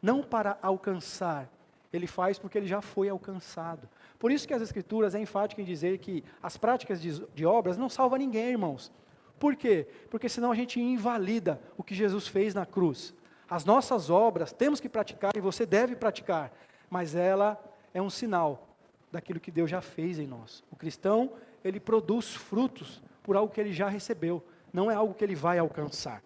não para alcançar, ele faz porque ele já foi alcançado. Por isso que as Escrituras é enfática em dizer que as práticas de obras não salvam ninguém, irmãos. Por quê? Porque senão a gente invalida o que Jesus fez na cruz. As nossas obras temos que praticar e você deve praticar, mas ela é um sinal daquilo que Deus já fez em nós. O cristão, ele produz frutos por algo que ele já recebeu, não é algo que ele vai alcançar.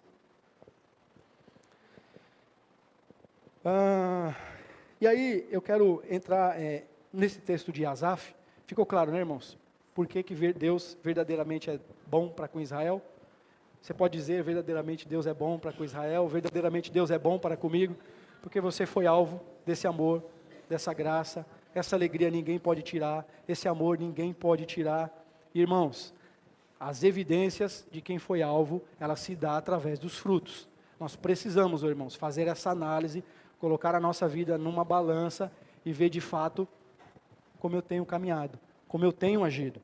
E aí eu quero entrar nesse texto de Asaf. Ficou claro, né, irmãos? Por que Deus verdadeiramente é bom para com Israel? Você pode dizer, verdadeiramente Deus é bom para com Israel, verdadeiramente Deus é bom para comigo, porque você foi alvo desse amor, dessa graça, essa alegria ninguém pode tirar, esse amor ninguém pode tirar. Irmãos, as evidências de quem foi alvo, ela se dá através dos frutos. Nós precisamos, irmãos, fazer essa análise, colocar a nossa vida numa balança e ver de fato como eu tenho caminhado, como eu tenho agido.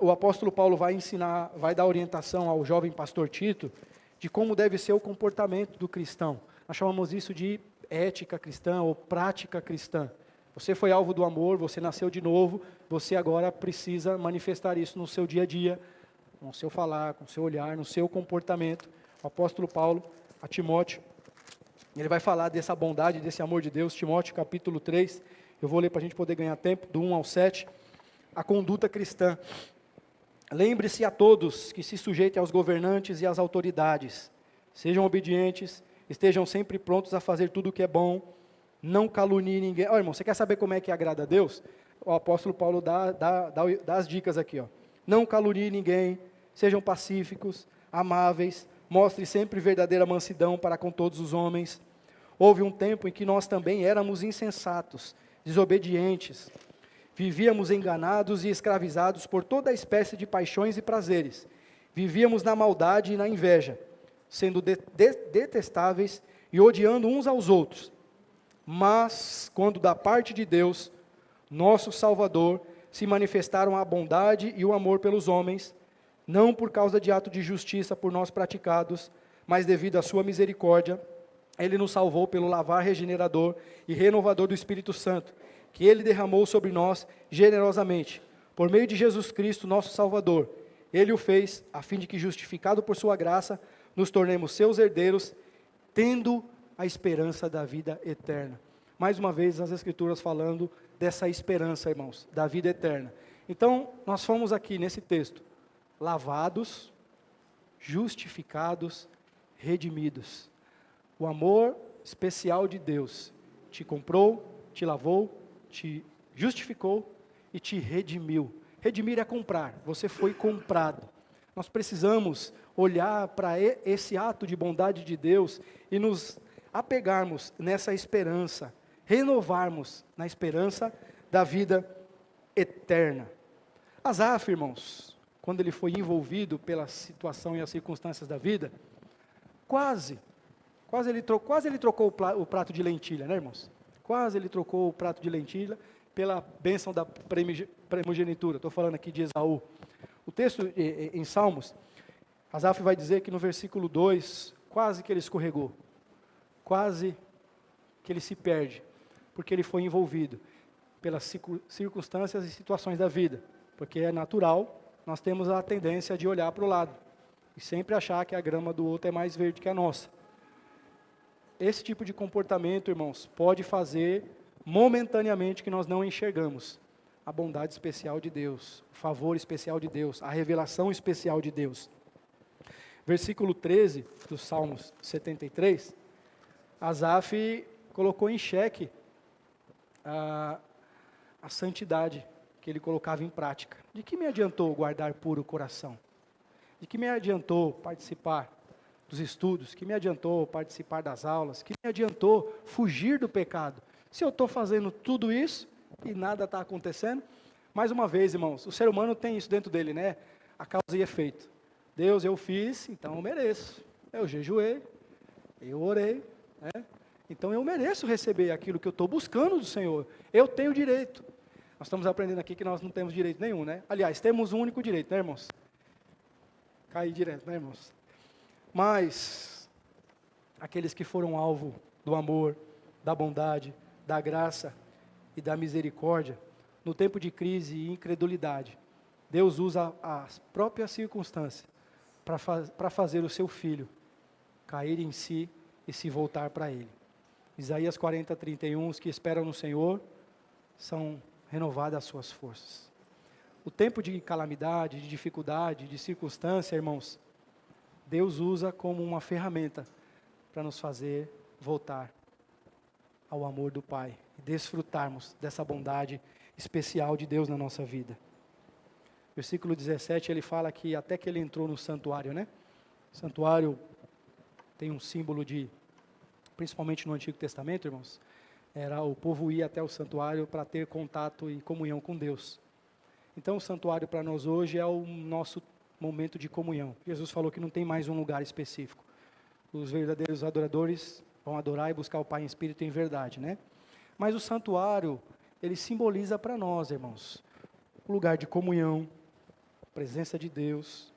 O apóstolo Paulo vai ensinar, vai dar orientação ao jovem pastor Tito, de como deve ser o comportamento do cristão. Nós chamamos isso de ética cristã ou prática cristã. Você foi alvo do amor, você nasceu de novo, você agora precisa manifestar isso no seu dia a dia, no seu falar, com o seu olhar, no seu comportamento. O apóstolo Paulo, a Timóteo, ele vai falar dessa bondade, desse amor de Deus. Timóteo capítulo 3, eu vou ler para a gente poder ganhar tempo, do 1 ao 7, a conduta cristã. Lembre-se a todos que se sujeitem aos governantes e às autoridades, sejam obedientes, estejam sempre prontos a fazer tudo o que é bom, não caluniem ninguém. Irmão, você quer saber como é que agrada a Deus? O apóstolo Paulo dá as dicas aqui. Não caluniem ninguém, sejam pacíficos, amáveis, mostre sempre verdadeira mansidão para com todos os homens. Houve um tempo em que nós também éramos insensatos, desobedientes, vivíamos enganados e escravizados por toda a espécie de paixões e prazeres. Vivíamos na maldade e na inveja, sendo detestáveis e odiando uns aos outros. Mas, quando da parte de Deus, nosso Salvador, se manifestaram a bondade e o amor pelos homens, não por causa de ato de justiça por nós praticados, mas devido à sua misericórdia, Ele nos salvou pelo lavar regenerador e renovador do Espírito Santo, que Ele derramou sobre nós generosamente, por meio de Jesus Cristo, nosso Salvador. Ele o fez, a fim de que, justificado por sua graça, nos tornemos seus herdeiros, tendo a esperança da vida eterna. Mais uma vez, as Escrituras falando dessa esperança, irmãos, da vida eterna. Então, nós fomos aqui nesse texto, lavados, justificados, redimidos. O amor especial de Deus te comprou, te lavou, te justificou e te redimiu. Redimir é comprar, você foi comprado. Nós precisamos olhar para esse ato de bondade de Deus e nos apegarmos nessa esperança, renovarmos na esperança da vida eterna. Asaf, irmãos, quando ele foi envolvido pela situação e as circunstâncias da vida, quase ele trocou o prato de lentilha, né, irmãos? Quase ele trocou o prato de lentilha pela bênção da primogenitura. Estou falando aqui de Esaú. O texto em Salmos, Asaf vai dizer que no versículo 2, quase que ele escorregou. Quase que ele se perde, porque ele foi envolvido pelas circunstâncias e situações da vida. Porque é natural, nós temos a tendência de olhar para o lado e sempre achar que a grama do outro é mais verde que a nossa. Esse tipo de comportamento, irmãos, pode fazer momentaneamente que nós não enxergamos a bondade especial de Deus, o favor especial de Deus, a revelação especial de Deus. Versículo 13 do Salmos 73, Asaf colocou em xeque a santidade que ele colocava em prática. De que me adiantou guardar puro o coração? De que me adiantou participar dos estudos? Que me adiantou participar das aulas? Que me adiantou fugir do pecado? Se eu estou fazendo tudo isso e nada está acontecendo, mais uma vez, irmãos, o ser humano tem isso dentro dele, né? A causa e efeito. Deus, eu fiz, então eu mereço. Eu jejuei, eu orei, né? Então eu mereço receber aquilo que eu estou buscando do Senhor. Eu tenho direito. Nós estamos aprendendo aqui que nós não temos direito nenhum, né? Aliás, temos um único direito, né, irmãos? Cair direto, né, irmãos? Mas aqueles que foram alvo do amor, da bondade, da graça e da misericórdia, no tempo de crise e incredulidade, Deus usa as próprias circunstâncias para fazer o seu filho cair em si e se voltar para ele. Isaías 40, 31, os que esperam no Senhor são renovadas as suas forças. O tempo de calamidade, de dificuldade, de circunstância, irmãos, Deus usa como uma ferramenta para nos fazer voltar ao amor do Pai e desfrutarmos dessa bondade especial de Deus na nossa vida. Versículo 17, ele fala que até que ele entrou no santuário, né? Santuário tem um símbolo de, principalmente no Antigo Testamento, irmãos, era o povo ir até o santuário para ter contato e comunhão com Deus. Então o santuário para nós hoje é o nosso momento de comunhão. Jesus falou que não tem mais um lugar específico. Os verdadeiros adoradores vão adorar e buscar o Pai em espírito e em verdade, né? Mas o santuário, ele simboliza para nós, irmãos, um lugar de comunhão, presença de Deus,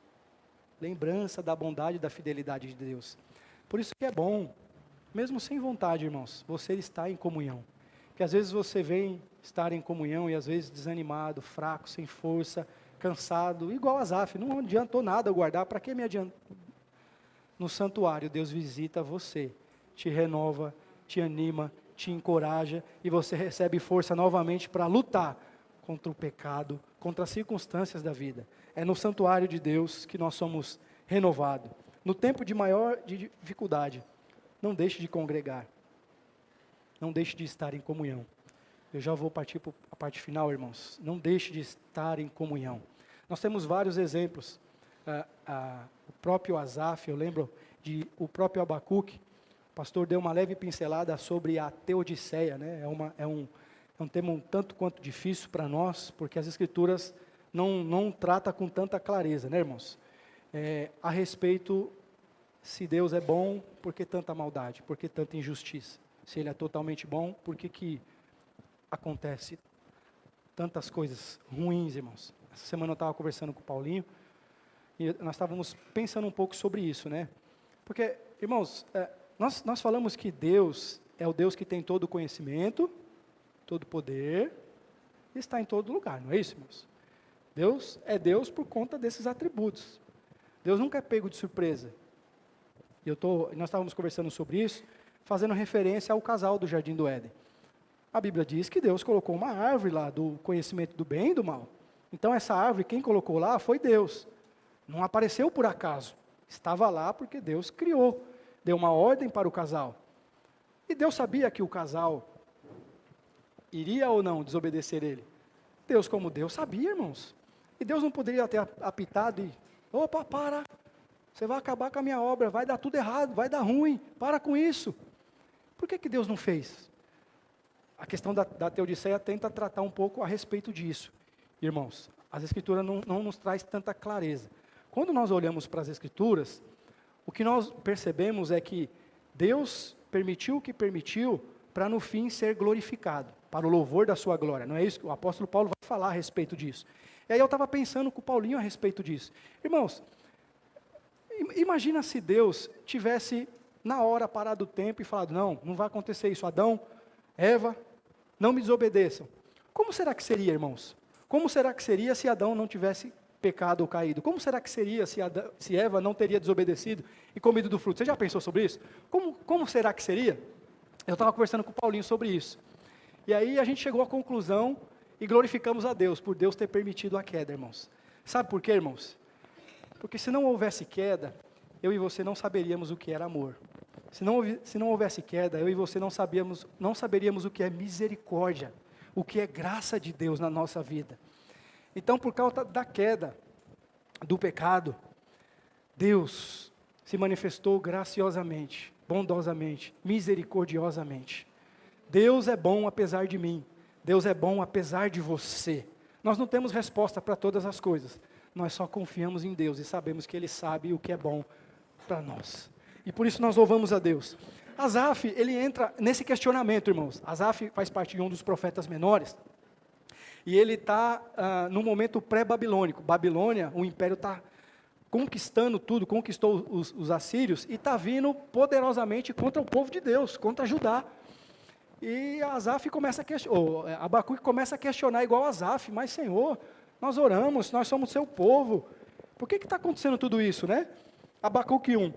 lembrança da bondade e da fidelidade de Deus. Por isso que é bom, mesmo sem vontade, irmãos, você está em comunhão. Porque às vezes você vem estar em comunhão e às vezes desanimado, fraco, sem força, cansado, igual Asaf, não adiantou nada eu guardar, para que me adiantar? No santuário, Deus visita você, te renova, te anima, te encoraja e você recebe força novamente para lutar contra o pecado, contra as circunstâncias da vida. É no santuário de Deus que nós somos renovados. No tempo de maior dificuldade, não deixe de congregar. Não deixe de estar em comunhão. Eu já vou partir para a parte final, irmãos. Não deixe de estar em comunhão. Nós temos vários exemplos. O próprio Asaf, eu lembro o próprio Abacuque. O pastor deu uma leve pincelada sobre a teodiceia, né? É um tema um tanto quanto difícil para nós, porque as Escrituras não trata com tanta clareza, né, irmãos? A respeito, se Deus é bom, por que tanta maldade? Por que tanta injustiça? Se Ele é totalmente bom, por que acontece tantas coisas ruins, irmãos? Essa semana eu estava conversando com o Paulinho, e nós estávamos pensando um pouco sobre isso, né? Porque, irmãos, nós falamos que Deus é o Deus que tem todo o conhecimento, todo o poder, e está em todo lugar, não é isso, irmãos? Deus é Deus por conta desses atributos. Deus nunca é pego de surpresa. E nós estávamos conversando sobre isso, fazendo referência ao casal do Jardim do Éden. A Bíblia diz que Deus colocou uma árvore lá do conhecimento do bem e do mal. Então essa árvore, quem colocou lá foi Deus. Não apareceu por acaso. Estava lá porque Deus criou. Deu uma ordem para o casal. E Deus sabia que o casal iria ou não desobedecer ele. Deus, como Deus, sabia, irmãos. E Deus não poderia ter apitado e, opa, para, você vai acabar com a minha obra, vai dar tudo errado, vai dar ruim, para com isso. Por que Deus não fez? A questão da teodiceia tenta tratar um pouco a respeito disso. Irmãos, as Escrituras não nos traz tanta clareza. Quando nós olhamos para as Escrituras, o que nós percebemos é que Deus permitiu o que permitiu para no fim ser glorificado, para o louvor da sua glória. Não é isso que o apóstolo Paulo vai falar a respeito disso. E aí eu estava pensando com o Paulinho a respeito disso. Irmãos, imagina se Deus tivesse na hora parado o tempo e falado, não vai acontecer isso, Adão, Eva, não me desobedeçam. Como será que seria, irmãos? Como será que seria se Adão não tivesse pecado ou caído? Como será que seria se Eva não teria desobedecido e comido do fruto? Você já pensou sobre isso? Como será que seria? Eu estava conversando com o Paulinho sobre isso. E aí a gente chegou à conclusão e glorificamos a Deus por Deus ter permitido a queda, irmãos. Sabe por quê, irmãos? Porque se não houvesse queda, eu e você não saberíamos o que era amor. Se não houvesse queda, eu e você não saberíamos o que é misericórdia, o que é graça de Deus na nossa vida. Então, por causa da queda, do pecado, Deus se manifestou graciosamente, bondosamente, misericordiosamente. Deus é bom apesar de mim. Deus é bom apesar de você. Nós não temos resposta para todas as coisas. Nós só confiamos em Deus e sabemos que Ele sabe o que é bom para nós. E por isso nós louvamos a Deus. Asaf, ele entra nesse questionamento, irmãos. Asaf faz parte de um dos profetas menores. E ele está no momento pré-babilônico. Babilônia, o império está conquistando tudo, conquistou os assírios e está vindo poderosamente contra o povo de Deus, contra Judá. E Asaf começa a questionar, Abacuque começa a questionar igual Asaf, mas Senhor, nós oramos, nós somos seu povo, Por que está acontecendo tudo isso, né? Abacuque 1.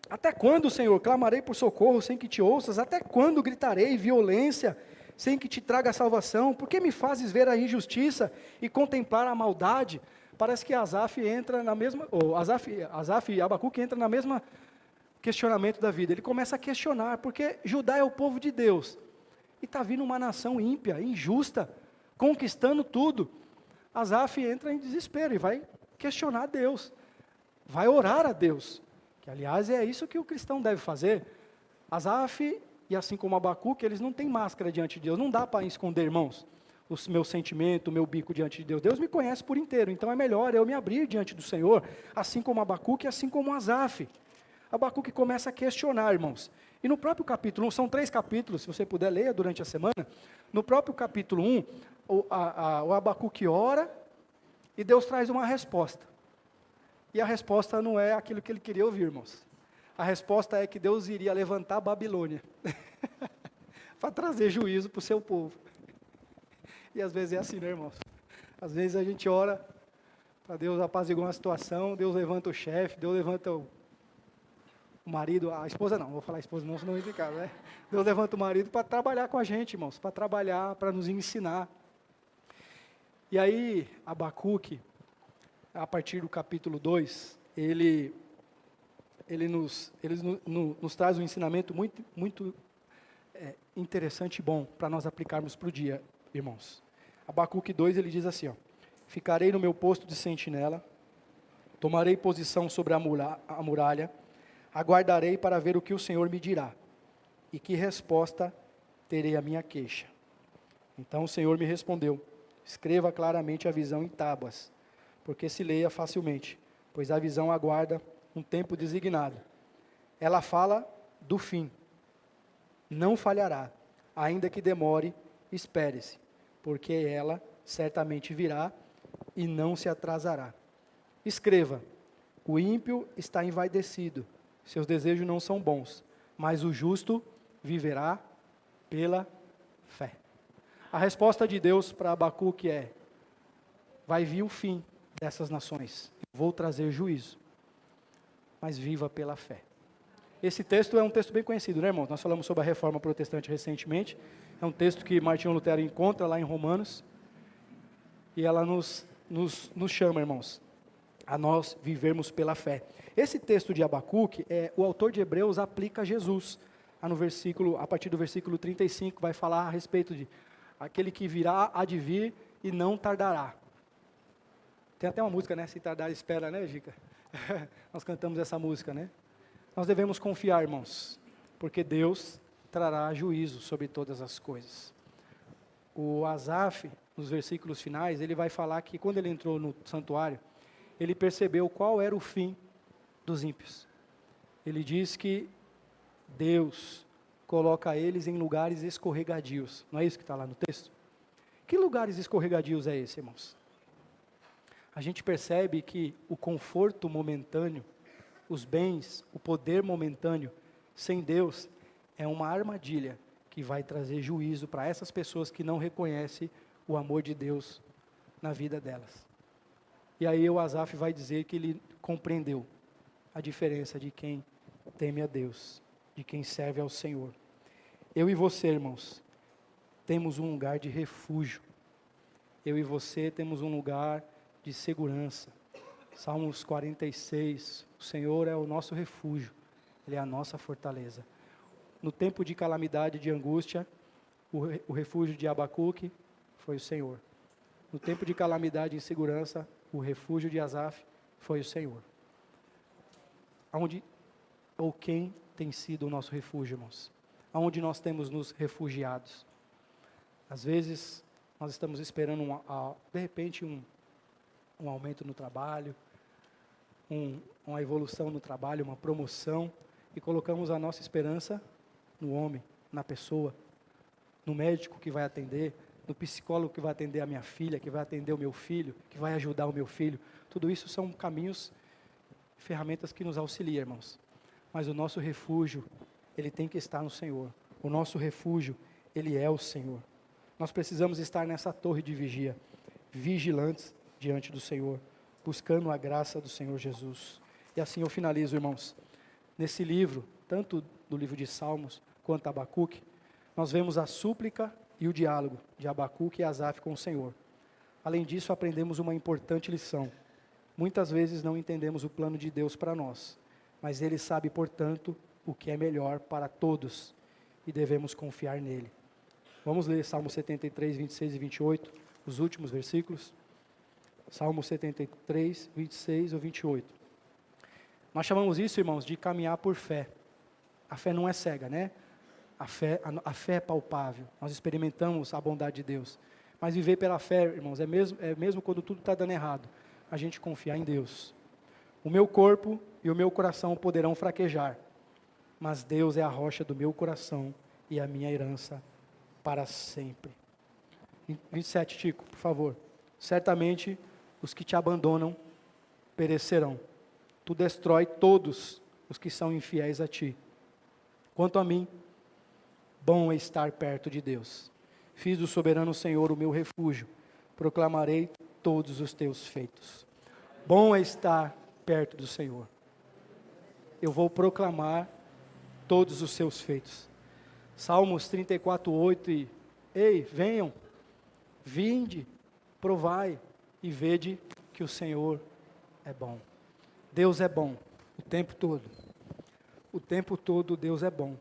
Até quando, Senhor, clamarei por socorro sem que te ouças? Até quando gritarei violência sem que te traga salvação? Por que me fazes ver a injustiça e contemplar a maldade? Parece que Asaf entra na mesma, Asaf e Abacuque entram na mesma questionamento da vida. Ele começa a questionar, porque Judá é o povo de Deus. E está vindo uma nação ímpia, injusta, conquistando tudo. Asaf entra em desespero e vai questionar Deus. Vai orar a Deus. Que, aliás, é isso que o cristão deve fazer. Asaf, e assim como Abacuque, eles não têm máscara diante de Deus. Não dá para esconder, irmãos, o meu sentimento, o meu bico diante de Deus. Deus me conhece por inteiro, então é melhor eu me abrir diante do Senhor, assim como Abacuque, assim como Asaf. Abacuque começa a questionar, irmãos. E no próprio capítulo 1, são 3 capítulos, se você puder ler durante a semana. No próprio capítulo 1, o Abacuque ora e Deus traz uma resposta. E a resposta não é aquilo que ele queria ouvir, irmãos. A resposta é que Deus iria levantar a Babilônia para trazer juízo para o seu povo. E às vezes é assim, né, irmãos? Às vezes a gente ora para Deus apaziguar uma situação, Deus levanta o chefe, Deus levanta o marido, a esposa não, vou falar esposa não, senão não ficar, né? Deus levanta o marido para trabalhar com a gente, irmãos, para trabalhar, para nos ensinar. E aí, Abacuque, a partir do capítulo 2, ele nos traz um ensinamento muito interessante e bom para nós aplicarmos para o dia, irmãos. Abacuque 2, ele diz assim, ó: ficarei no meu posto de sentinela, tomarei posição sobre a muralha, aguardarei para ver o que o Senhor me dirá, e que resposta terei à minha queixa. Então o Senhor me respondeu: escreva claramente a visão em tábuas, porque se leia facilmente, pois a visão aguarda um tempo designado. Ela fala do fim, não falhará, ainda que demore, espere-se, porque ela certamente virá e não se atrasará. Escreva: o ímpio está envaidecido, seus desejos não são bons, mas o justo viverá pela fé. A resposta de Deus para Abacuque é: vai vir o fim dessas nações, vou trazer juízo, mas viva pela fé. Esse texto é um texto bem conhecido, né, irmão? Nós falamos sobre a reforma protestante recentemente. É um texto que Martinho Lutero encontra lá em Romanos, e ela nos chama, irmãos, a nós vivermos pela fé. Esse texto de Abacuque, o autor de Hebreus aplica a Jesus. A partir do versículo 35, vai falar a respeito de aquele que virá, há de vir e não tardará. Tem até uma música, né? Se tardar, espera, né, Gica? Nós cantamos essa música, né? Nós devemos confiar, irmãos, porque Deus trará juízo sobre todas as coisas. O Asaf, nos versículos finais, ele vai falar que quando ele entrou no santuário, ele percebeu qual era o fim dos ímpios. Ele diz que Deus coloca eles em lugares escorregadios. Não é isso que está lá no texto? Que lugares escorregadios é esse, irmãos? A gente percebe que o conforto momentâneo, os bens, o poder momentâneo, sem Deus, é uma armadilha que vai trazer juízo para essas pessoas que não reconhecem o amor de Deus na vida delas. E aí o Asaf vai dizer que ele compreendeu a diferença de quem teme a Deus, de quem serve ao Senhor. Eu e você, irmãos, temos um lugar de refúgio. Eu e você temos um lugar de segurança. Salmos 46, o Senhor é o nosso refúgio, Ele é a nossa fortaleza. No tempo de calamidade, de angústia, o refúgio de Abacuque foi o Senhor. No tempo de calamidade e insegurança, o refúgio de Asaf foi o Senhor. Aonde ou quem tem sido o nosso refúgio, irmãos? Aonde nós temos nos refugiados? Às vezes, nós estamos esperando, de repente, um aumento no trabalho, uma evolução no trabalho, uma promoção, e colocamos a nossa esperança no homem, na pessoa, no médico que vai atender, no psicólogo que vai atender a minha filha, que vai atender o meu filho, que vai ajudar o meu filho. Tudo isso são caminhos, ferramentas que nos auxiliam, irmãos. Mas o nosso refúgio, ele tem que estar no Senhor. O nosso refúgio, ele é o Senhor. Nós precisamos estar nessa torre de vigia, vigilantes diante do Senhor. buscando a graça do Senhor Jesus. E assim eu finalizo, irmãos. Nesse livro, tanto do livro de Salmos quanto Abacuque, nós vemos a súplica e o diálogo de Abacuque e Asaf com o Senhor. Além disso, aprendemos uma importante lição. Muitas vezes não entendemos o plano de Deus para nós, mas Ele sabe, portanto, o que é melhor para todos e devemos confiar nele. Vamos ler Salmo 73, 26 e 28, os últimos versículos. Salmo 73, 26 ou 28. Nós chamamos isso, irmãos, de caminhar por fé. A fé não é cega, né? A fé é palpável. Nós experimentamos a bondade de Deus. Mas viver pela fé, irmãos, é mesmo quando tudo está dando errado. A gente confiar em Deus. O meu corpo e o meu coração poderão fraquejar, mas Deus é a rocha do meu coração e a minha herança para sempre. 27, Tico, por favor. Certamente os que te abandonam perecerão. Tu destrói todos os que são infiéis a ti. Quanto a mim, bom é estar perto de Deus. Fiz do soberano Senhor o meu refúgio. Proclamarei todos os teus feitos. Bom é estar perto do Senhor. Eu vou proclamar todos os seus feitos. Salmos 34, 8 e... Ei, venham, vinde, provai e vede que o Senhor é bom. Deus é bom, o tempo todo. O tempo todo Deus é bom.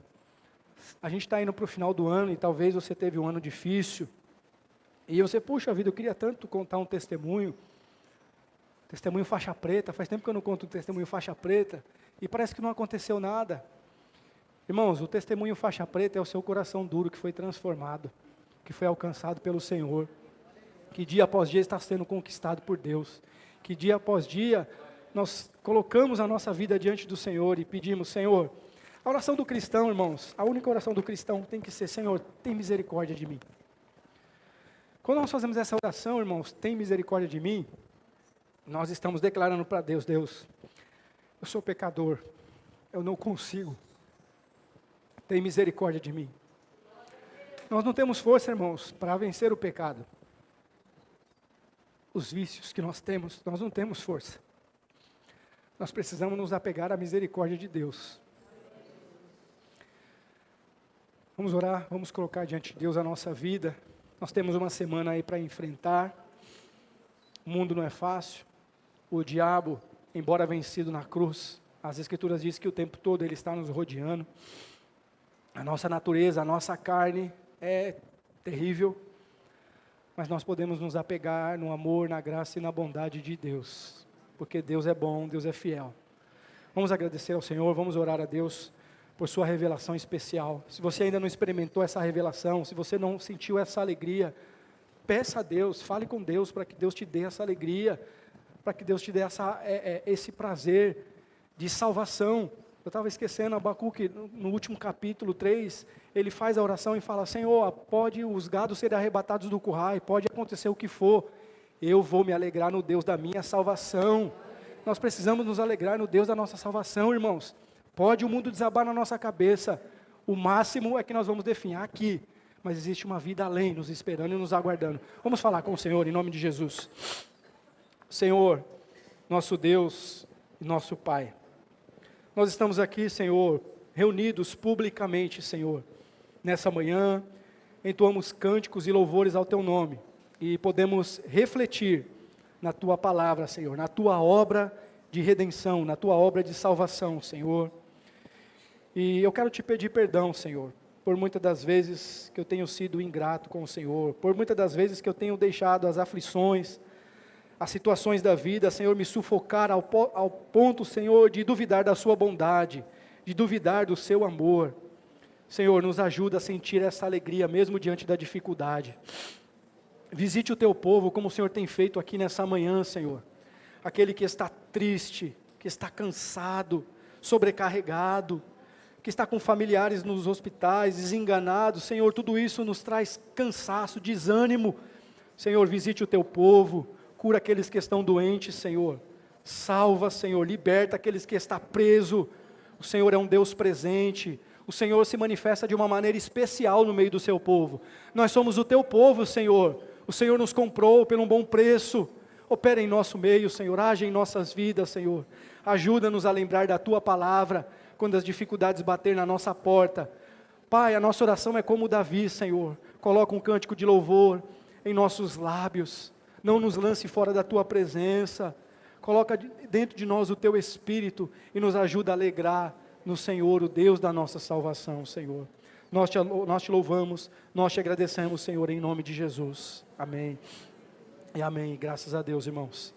A gente está indo para o final do ano e talvez você teve um ano difícil. E você, puxa vida, eu queria tanto contar um testemunho. Testemunho faixa preta, faz tempo que eu não conto um testemunho faixa preta. E parece que não aconteceu nada. Irmãos, o testemunho faixa preta é o seu coração duro que foi transformado, que foi alcançado pelo Senhor, que dia após dia está sendo conquistado por Deus, que dia após dia nós colocamos a nossa vida diante do Senhor e pedimos, Senhor, a oração do cristão, irmãos, a única oração do cristão tem que ser, Senhor, tem misericórdia de mim. Quando nós fazemos essa oração, irmãos, tem misericórdia de mim, nós estamos declarando para Deus, Deus, eu sou pecador, eu não consigo, tem misericórdia de mim. Nós não temos força, irmãos, para vencer o pecado. Os vícios que nós temos, nós não temos força. Nós precisamos nos apegar à misericórdia de Deus. Vamos orar, vamos colocar diante de Deus a nossa vida. Nós temos uma semana aí para enfrentar. O mundo não é fácil. O diabo, embora vencido na cruz, as Escrituras dizem que o tempo todo ele está nos rodeando. A nossa natureza, a nossa carne é terrível, mas nós podemos nos apegar no amor, na graça e na bondade de Deus, porque Deus é bom, Deus é fiel. Vamos agradecer ao Senhor, vamos orar a Deus por sua revelação especial. Se você ainda não experimentou essa revelação, se você não sentiu essa alegria, peça a Deus, fale com Deus para que Deus te dê essa alegria, para que Deus te dê esse prazer de salvação. Eu estava esquecendo, Abacuque, no último capítulo 3, ele faz a oração e fala, Senhor, pode os gados serem arrebatados do curral, pode acontecer o que for, eu vou me alegrar no Deus da minha salvação. Nós precisamos nos alegrar no Deus da nossa salvação, irmãos. Pode o mundo desabar na nossa cabeça, o máximo é que nós vamos definhar aqui, mas existe uma vida além, nos esperando e nos aguardando. Vamos falar com o Senhor, em nome de Jesus. Senhor, nosso Deus e nosso Pai, nós estamos aqui, Senhor, reunidos publicamente, Senhor, nessa manhã, entoamos cânticos e louvores ao Teu nome, e podemos refletir na Tua palavra, Senhor, na Tua obra de redenção, na Tua obra de salvação, Senhor. E eu quero Te pedir perdão, Senhor, por muitas das vezes que eu tenho sido ingrato com o Senhor, por muitas das vezes que eu tenho deixado as aflições, as situações da vida, Senhor, me sufocar ao ponto, Senhor, de duvidar da sua bondade, de duvidar do seu amor. Senhor, nos ajuda a sentir essa alegria mesmo diante da dificuldade. Visite o teu povo como o Senhor tem feito aqui nessa manhã, Senhor. Aquele que está triste, que está cansado, sobrecarregado, que está com familiares nos hospitais, desenganado, Senhor, tudo isso nos traz cansaço, desânimo. Senhor, visite o teu povo, cura aqueles que estão doentes, Senhor. Salva, Senhor, liberta aqueles que estão presos. O Senhor é um Deus presente. O Senhor se manifesta de uma maneira especial no meio do seu povo. Nós somos o teu povo, Senhor. O Senhor nos comprou por um bom preço. Opera em nosso meio, Senhor, age em nossas vidas, Senhor. Ajuda-nos a lembrar da Tua palavra, quando as dificuldades baterem na nossa porta. Pai, a nossa oração é como Davi, Senhor. Coloca um cântico de louvor em nossos lábios. Não nos lance fora da Tua presença. Coloca dentro de nós o Teu Espírito e nos ajuda a alegrar no Senhor, o Deus da nossa salvação, Senhor. Nós te louvamos, nós te agradecemos, Senhor, em nome de Jesus. Amém. E amém. Graças a Deus, irmãos.